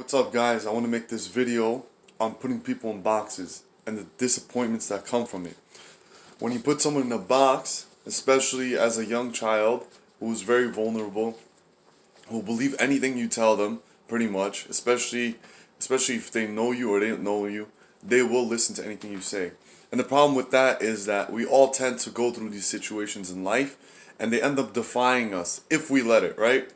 What's up, guys? I want to make this video on putting people in boxes and the disappointments that come from it. When you put someone in a box, especially as a young child who's very vulnerable, who will believe anything you tell them, pretty much, especially if they know you or they don't know you, they will listen to anything you say. And the problem with that is that we all tend to go through these situations in life and they end up defying us if we let it, right?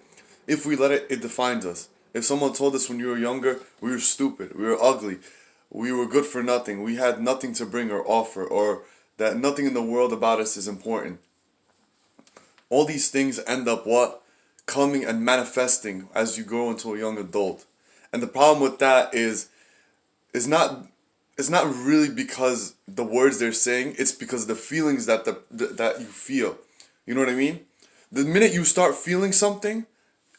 If we let it, it defines us. If someone told us when you were younger, we were stupid, we were ugly, we were good for nothing, we had nothing to bring or offer, or that nothing in the world about us is important. All these things end up what? Coming and manifesting as you grow into a young adult. And the problem with that is not it's not really because the words they're saying, it's because of the feelings that you feel. You know what I mean? The minute you start feeling something,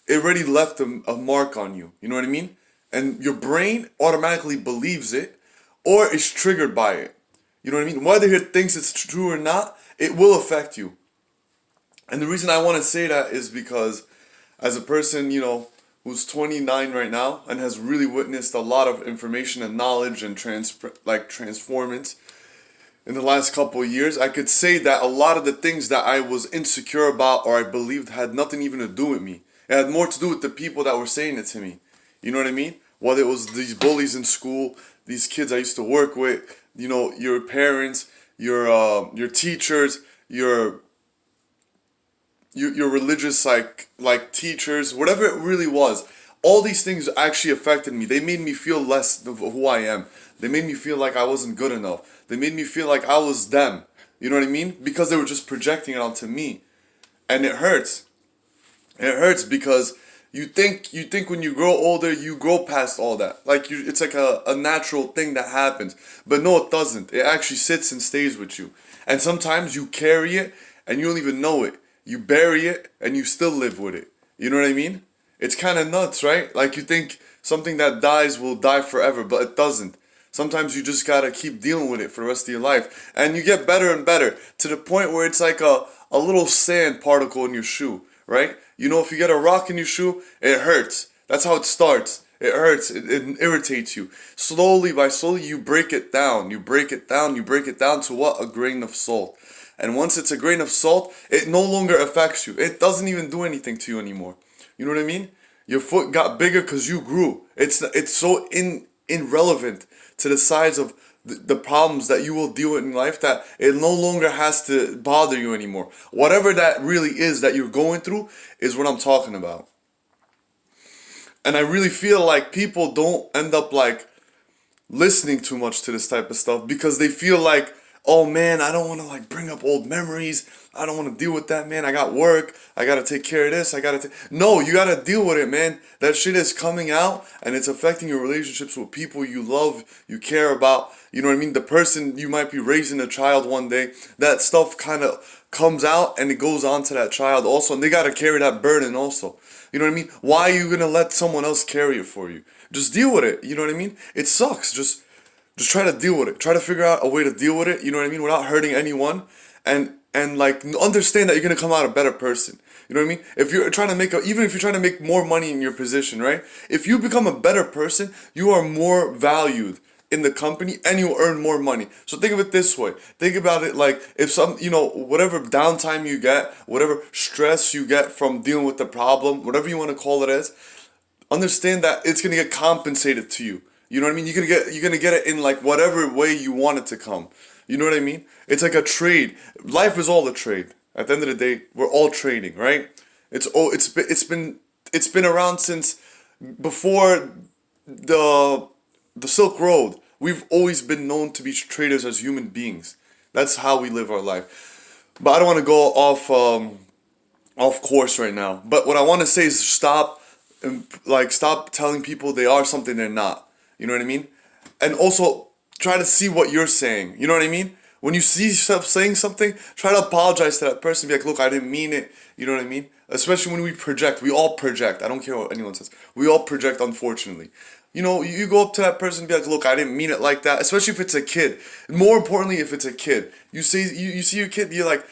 it already left a mark on you. You know what I mean? And your brain automatically believes it or is triggered by it. You know what I mean? Whether it thinks it's true or not, it will affect you. And the reason I want to say that is because as a person, who's 29 right now and has really witnessed a lot of information and knowledge and transformance in the last couple of years, I could say that a lot of the things that I was insecure about or I believed had nothing even to do with me. It had more to do with the people that were saying it to me. You know what I mean? Whether it was these bullies in school, these kids I used to work with, your parents, your teachers, your religious like teachers, whatever it really was. All these things actually affected me. They made me feel less of who I am. They made me feel like I wasn't good enough. They made me feel like I was them. You know what I mean? Because they were just projecting it onto me. And it hurts. It hurts because you think when you grow older, you grow past all that. It's like a natural thing that happens. But no, it doesn't. It actually sits and stays with you. And sometimes you carry it and you don't even know it. You bury it and you still live with it. You know what I mean? It's kind of nuts, right? Like you think something that dies will die forever, but it doesn't. Sometimes you just gotta keep dealing with it for the rest of your life. And you get better and better to the point where it's like a little sand particle in your shoe, right? If you get a rock in your shoe, it hurts. That's how it starts. It hurts. It irritates you. Slowly you break it down. You break it down. You break it down to what? A grain of salt. And once it's a grain of salt, it no longer affects you. It doesn't even do anything to you anymore. You know what I mean? Your foot got bigger because you grew. It's so irrelevant to the size of the problems that you will deal with in life that it no longer has to bother you anymore. Whatever that really is that you're going through is what I'm talking about. And I really feel like people don't end up listening too much to this type of stuff because they feel like, oh man, I don't want to bring up old memories. I don't want to deal with that, man. I got work. I got to take care of this. No, you got to deal with it, man. That shit is coming out and it's affecting your relationships with people you love, you care about. You know what I mean? The person you might be raising a child one day, that stuff kind of comes out and it goes on to that child also. And they got to carry that burden also. You know what I mean? Why are you going to let someone else carry it for you? Just deal with it. You know what I mean? It sucks. Just try to deal with it. Try to figure out a way to deal with it, you know what I mean, without hurting anyone. And understand that you're gonna come out a better person. You know what I mean? If you're trying to even if you're trying to make more money in your position, right? If you become a better person, you are more valued in the company and you earn more money. So think of it this way. Think about it like if whatever downtime you get, whatever stress you get from dealing with the problem, whatever you want to call it as, understand that it's gonna get compensated to you. You know what I mean? You're gonna get it in whatever way you want it to come. You know what I mean? It's like a trade. Life is all a trade. At the end of the day, we're all trading, right? It's been around since before the Silk Road. We've always been known to be traders as human beings. That's how we live our life. But I don't want to go off course right now. But what I want to say is stop telling people they are something they're not. You know what I mean? And also try to see what you're saying. You know what I mean? When you see yourself saying something, try to apologize to that person. Be like, look, I didn't mean it. You know what I mean? Especially when we project. We all project. I don't care what anyone says. We all project, unfortunately. You go up to that person and be like, look, I didn't mean it like that. Especially if it's a kid. More importantly, if it's a kid. You see your kid, you're like,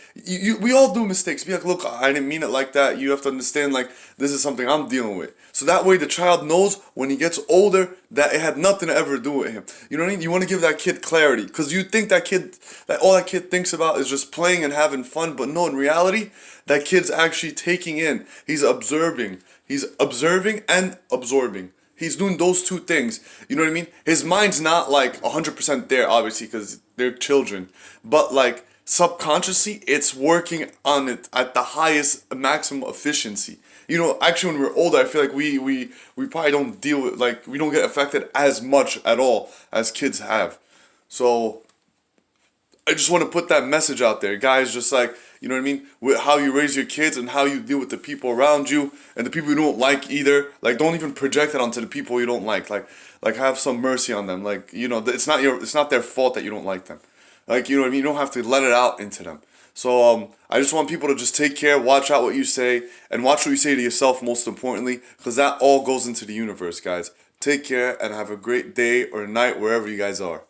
we all do mistakes. Be like, look, I didn't mean it like that. You have to understand, like, this is something I'm dealing with. So that way the child knows when he gets older that it had nothing to ever do with him. You know what I mean? You want to give that kid clarity. Because you think that all that kid thinks about is just playing and having fun. But no, in reality, that kid's actually taking in. He's observing. He's observing and absorbing. He's doing those two things. You know what I mean? His mind's not like 100% there, obviously, because they're children. But like subconsciously, it's working on it at the highest maximum efficiency. Actually, when we're older, I feel like we probably don't deal with, like, we don't get affected as much at all as kids have. So I just want to put that message out there, guys. Just like, you know what I mean, with how you raise your kids and how you deal with the people around you and the people you don't like either. Like, don't even project it onto the people you don't like. Like have some mercy on them. Like, it's not their fault that you don't like them. Like, you know what I mean. You don't have to let it out into them. So I just want people to just take care, watch out what you say, and watch what you say to yourself most importantly, because that all goes into the universe, guys. Take care and have a great day or night wherever you guys are.